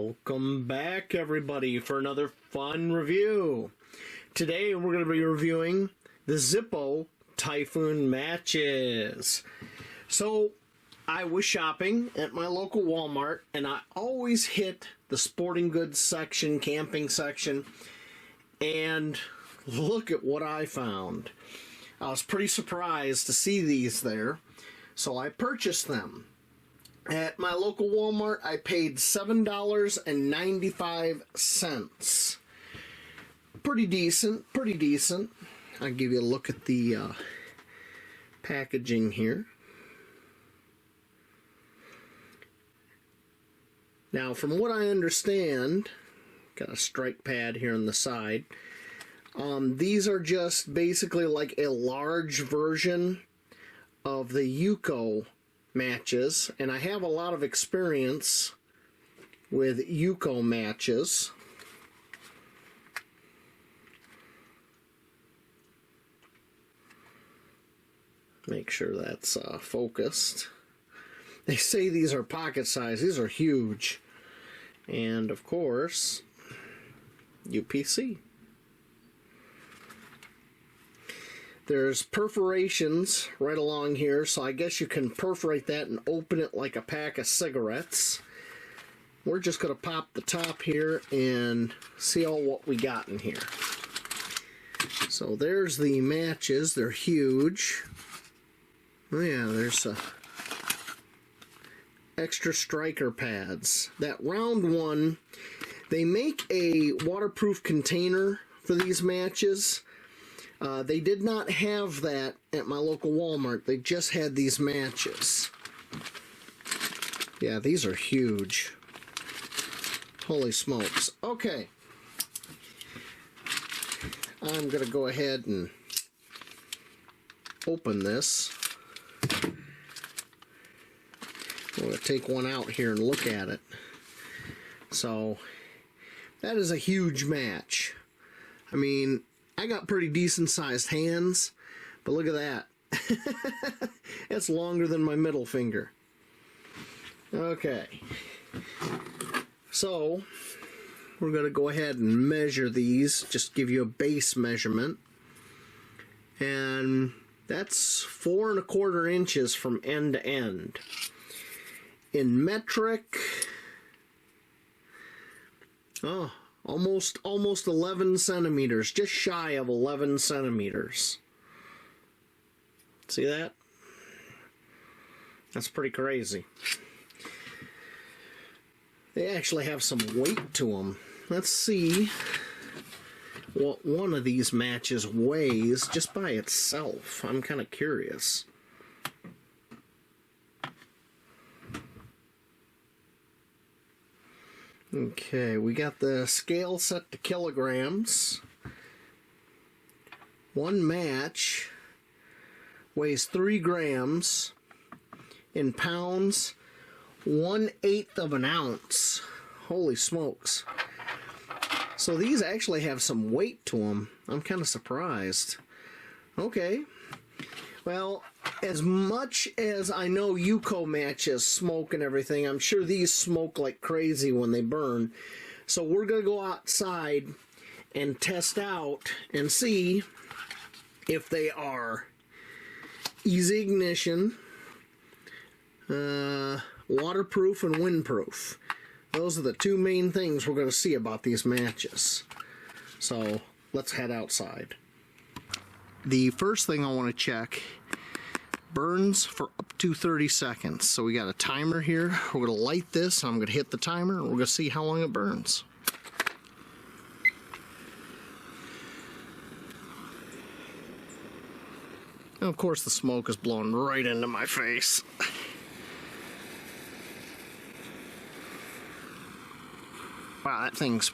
Welcome back, everybody, for another fun review. Today we're going to be reviewing the Zippo Typhoon matches. So I was shopping at my local Walmart, and I always hit the sporting goods section, camping section, and look at what I found. I was pretty surprised to see these there, so I purchased them. At my local Walmart, I paid $7.95. Pretty decent. I'll give you a look at the packaging here. Now, from what I understand, got a strike pad here on the side. These are just basically like a large version of the Yuko matches, and I have a lot of experience with Yuko matches. Make sure that's focused. They say these are pocket size. These are huge. And of course, UPC. There's perforations right along here, so I guess you can perforate that and open it like a pack of cigarettes. We're just going to pop the top here and see all what we got in here. So there's the matches. They're huge. Oh yeah, there's extra striker pads. That round one, they make a waterproof container for these matches. They did not have that at my local Walmart. They just had these matches. Yeah, these are huge. Holy smokes. Okay. I'm going to go ahead and open this. I'm going to take one out here and look at it. So, that is a huge match. I mean, I got pretty decent sized hands, but look at that. It's longer than my middle finger. Okay. So, we're going to go ahead and measure these, just give you a base measurement. And that's 4 1/4 inches from end to end. In metric, almost 11 centimeters, just shy of 11 centimeters. See that? That's pretty crazy. They actually have some weight to them. Let's see what one of these matches weighs just by itself. I'm kind of curious. Okay, we got the scale set to kilograms. One match weighs 3 grams. In pounds, 1/8 of an ounce. Holy smokes. So these actually have some weight to them. I'm kind of surprised. Okay. Well, as much as I know Yuko matches smoke and everything, I'm sure these smoke like crazy when they burn. So we're going to go outside and test out and see if they are easy ignition, waterproof, and windproof. Those are the two main things we're going to see about these matches. So let's head outside. The first thing I want to check, burns for up to 30 seconds. So we got a timer here. We're going to light this. I'm going to hit the timer, and we're going to see how long it burns. And of course, the smoke is blowing right into my face. Wow, that thing's...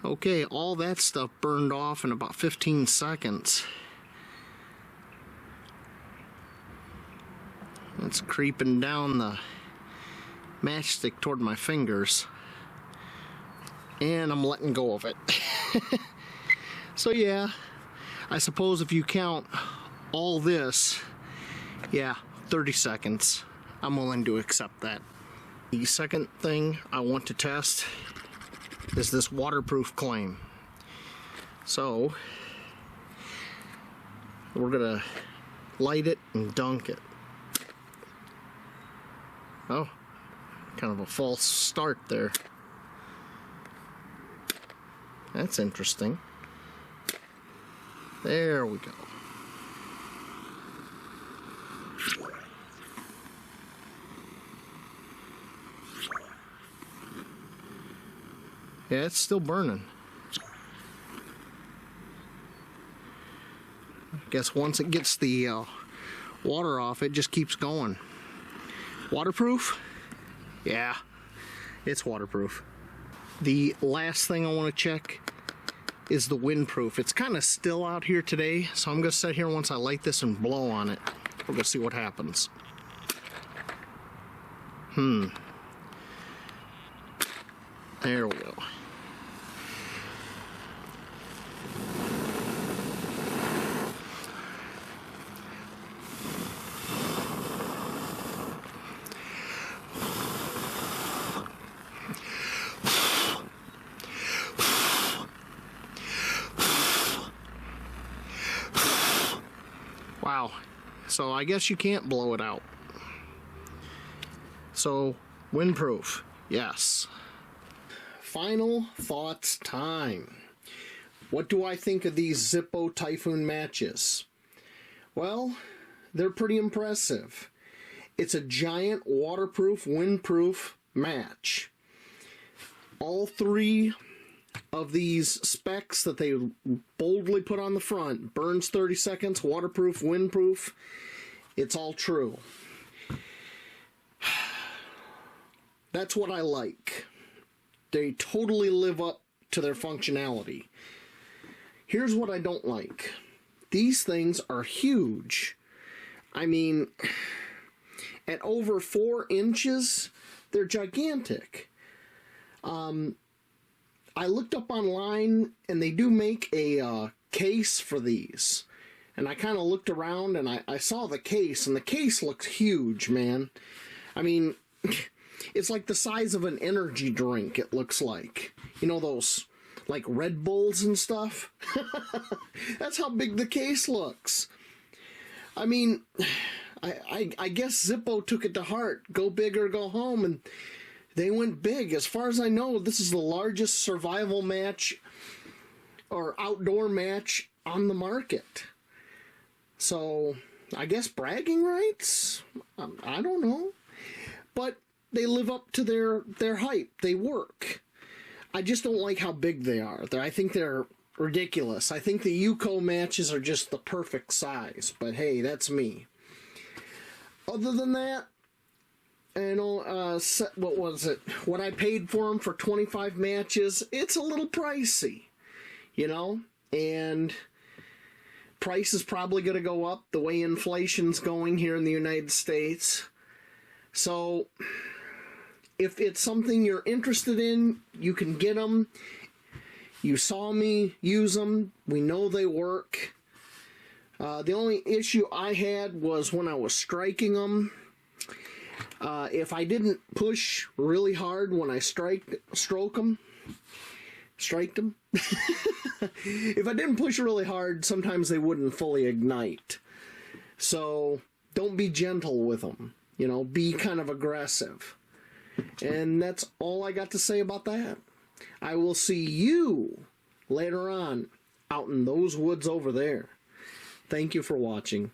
Okay, all that stuff burned off in about 15 seconds. It's creeping down the matchstick toward my fingers. And I'm letting go of it. So yeah, I suppose if you count all this, yeah, 30 seconds. I'm willing to accept that. The second thing I want to test is this waterproof claim. So we're gonna light it and dunk it. Oh, kind of a false start there. That's interesting. There we go. Yeah, it's still burning. I guess once it gets the water off, it just keeps going. Waterproof? Yeah, it's waterproof. The last thing I want to check is the windproof. It's kind of still out here today, so I'm going to sit here once I light this and blow on it. We're going to see what happens. There we go. Wow, so I guess you can't blow it out. So, windproof, yes. Final thoughts time. What do I think of these Zippo Typhoon matches? Well, they're pretty impressive. It's a giant waterproof, windproof match. All three of these specs that they boldly put on the front, burns 30 seconds, waterproof, windproof, it's all true. That's what I like. They totally live up to their functionality. Here's what I don't like. These things are huge. I mean, at over 4 inches, they're gigantic. I looked up online, and they do make a case for these. And I kind of looked around, and I saw the case, and the case looks huge, man. I mean, it's like the size of an energy drink, it looks like. You know those, like, Red Bulls and stuff? That's how big the case looks. I mean, I guess Zippo took it to heart. Go big or go home, and they went big. As far as I know, this is the largest survival match or outdoor match on the market. So, I guess bragging rights? I don't know. But they live up to their hype. They work. I just don't like how big they are. I think they're ridiculous. I think the Yuko matches are just the perfect size. But hey, that's me. Other than that, you know, what was it? What I paid for them for 25 matches, it's a little pricey, you know? And price is probably going to go up the way inflation's going here in the United States. So, if it's something you're interested in, you can get them. You saw me use them. We know they work. The only issue I had was when I was striking them. If I didn't push really hard when I stroked them, if I didn't push really hard, sometimes they wouldn't fully ignite. So don't be gentle with them. You know, be kind of aggressive. And that's all I got to say about that. I will see you later on out in those woods over there. Thank you for watching.